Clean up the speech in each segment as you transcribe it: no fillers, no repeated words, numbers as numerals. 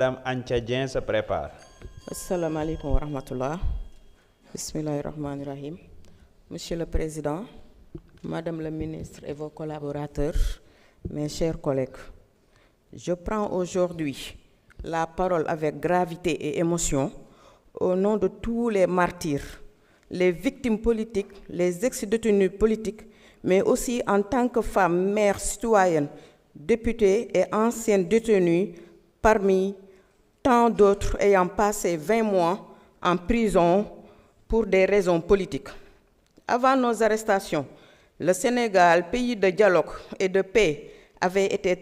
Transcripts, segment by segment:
Madame Antchadien se prépare. Assalamu alaikum wa rahmatullah. Bismillahirrahmanirrahim. Monsieur le Président, Madame le Ministre et vos collaborateurs, mes chers collègues, je prends aujourd'hui la parole avec gravité et émotion au nom de tous les martyrs, les victimes politiques, les ex-détenus politiques, mais aussi en tant que femme, mère, citoyenne, députée et ancienne détenue parmi tant d'autres ayant passé 20 mois en prison pour des raisons politiques. Avant nos arrestations, le Sénégal, pays de dialogue et de paix, avait été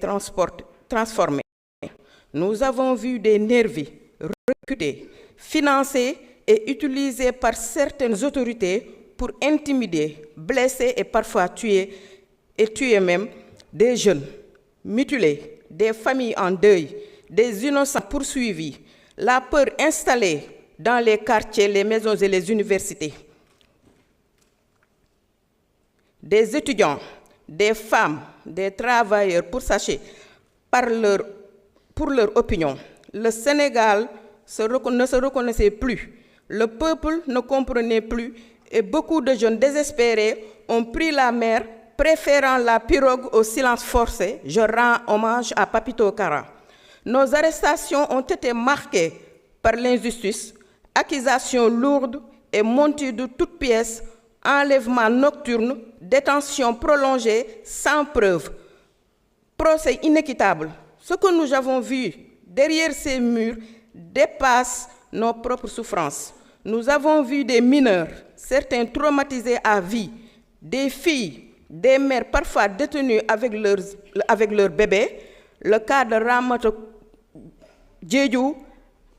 transformé. Nous avons vu des nervis recrutés, financés et utilisés par certaines autorités pour intimider, blesser et parfois tuer même des jeunes, mutilés, des familles en deuil, des innocents poursuivis, la peur installée dans les quartiers, les maisons et les universités. Des étudiants, des femmes, des travailleurs pourchassés pour leur opinion. Le Sénégal ne se reconnaissait plus, le peuple ne comprenait plus et beaucoup de jeunes désespérés ont pris la mer, préférant la pirogue au silence forcé. Je rends hommage à Papito Kara. Nos arrestations ont été marquées par l'injustice, accusations lourdes et montées de toutes pièces, enlèvements nocturnes, détentions prolongées sans preuve, procès inéquitables. Ce que nous avons vu derrière ces murs dépasse nos propres souffrances. Nous avons vu des mineurs, certains traumatisés à vie, des filles, des mères parfois détenues avec leurs bébés. Le cas de Ramata Djedjou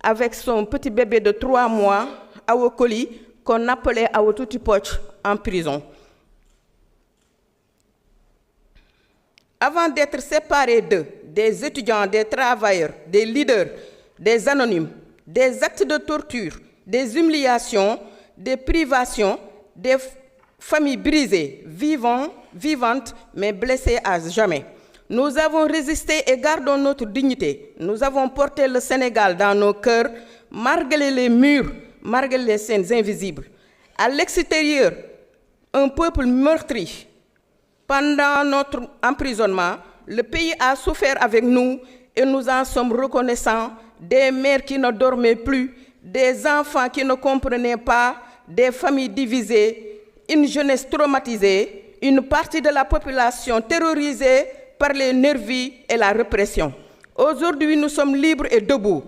avec son petit bébé de 3 mois, Awokoli, qu'on appelait Awotouti Poch, en prison. Avant d'être séparés d'eux, des étudiants, des travailleurs, des leaders, des anonymes, des actes de torture, des humiliations, des privations, des familles brisées, vivantes, mais blessées à jamais. Nous avons résisté et gardons notre dignité. Nous avons porté le Sénégal dans nos cœurs, malgré les murs, malgré les scènes invisibles. À l'extérieur, un peuple meurtri. Pendant notre emprisonnement, le pays a souffert avec nous et nous en sommes reconnaissants. Des mères qui ne dormaient plus, des enfants qui ne comprenaient pas, des familles divisées, une jeunesse traumatisée, une partie de la population terrorisée par les nervis et la répression. Aujourd'hui, nous sommes libres et debout.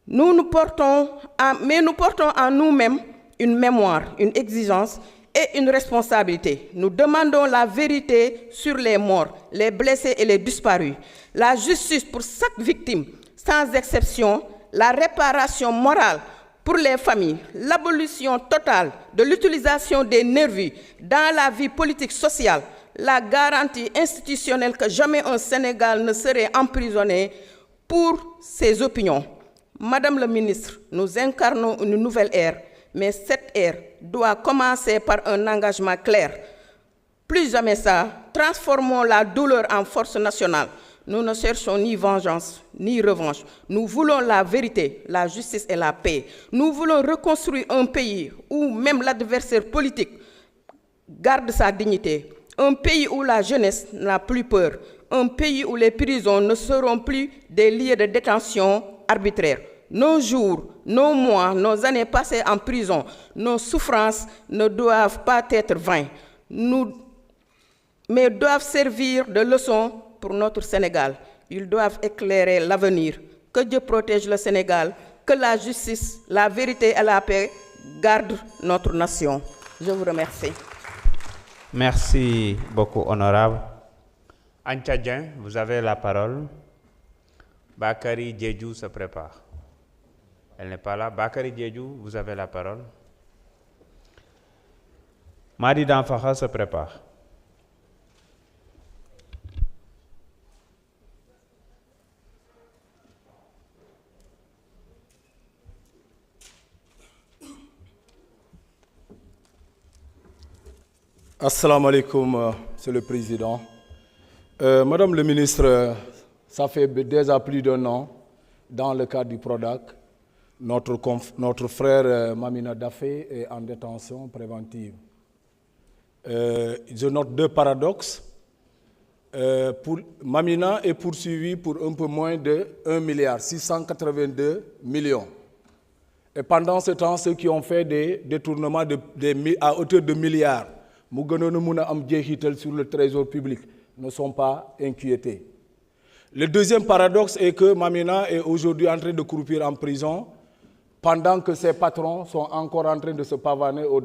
Nous portons en nous-mêmes une mémoire, une exigence et une responsabilité. Nous demandons la vérité sur les morts, les blessés et les disparus, la justice pour chaque victime, sans exception, la réparation morale pour les familles, l'abolition totale de l'utilisation des nervis dans la vie politique sociale, la garantie institutionnelle que jamais un Sénégal ne serait emprisonné pour ses opinions. Madame le ministre, nous incarnons une nouvelle ère, mais cette ère doit commencer par un engagement clair. Plus jamais ça, transformons la douleur en force nationale. Nous ne cherchons ni vengeance, ni revanche. Nous voulons la vérité, la justice et la paix. Nous voulons reconstruire un pays où même l'adversaire politique garde sa dignité. Un pays où la jeunesse n'a plus peur. Un pays où les prisons ne seront plus des lieux de détention arbitraires. Nos jours, nos mois, nos années passées en prison, nos souffrances ne doivent pas être vaines, mais doivent servir de leçon pour notre Sénégal. Ils doivent éclairer l'avenir. Que Dieu protège le Sénégal, que la justice, la vérité et la paix gardent notre nation. Je vous remercie. Merci beaucoup, honorable. Antchadien, vous avez la parole. Bakary Djedjou se prépare. Elle n'est pas là. Bakary Djedjou, vous avez la parole. Madi Danfakha se prépare. Assalamu alaikum, Monsieur le Président. Madame le ministre, ça fait déjà plus d'1 an dans le cadre du PRODAC. Notre frère Mamina Daffé est en détention préventive. Je note 2 paradoxes. Mamina est poursuivi pour un peu moins de 1,682 milliard. Et pendant ce temps, ceux qui ont fait des détournements à hauteur de milliards, sur le trésor public, ne sont pas inquiétés. Le deuxième paradoxe est que Mamina est aujourd'hui en train de croupir en prison pendant que ses patrons sont encore en train de se pavaner au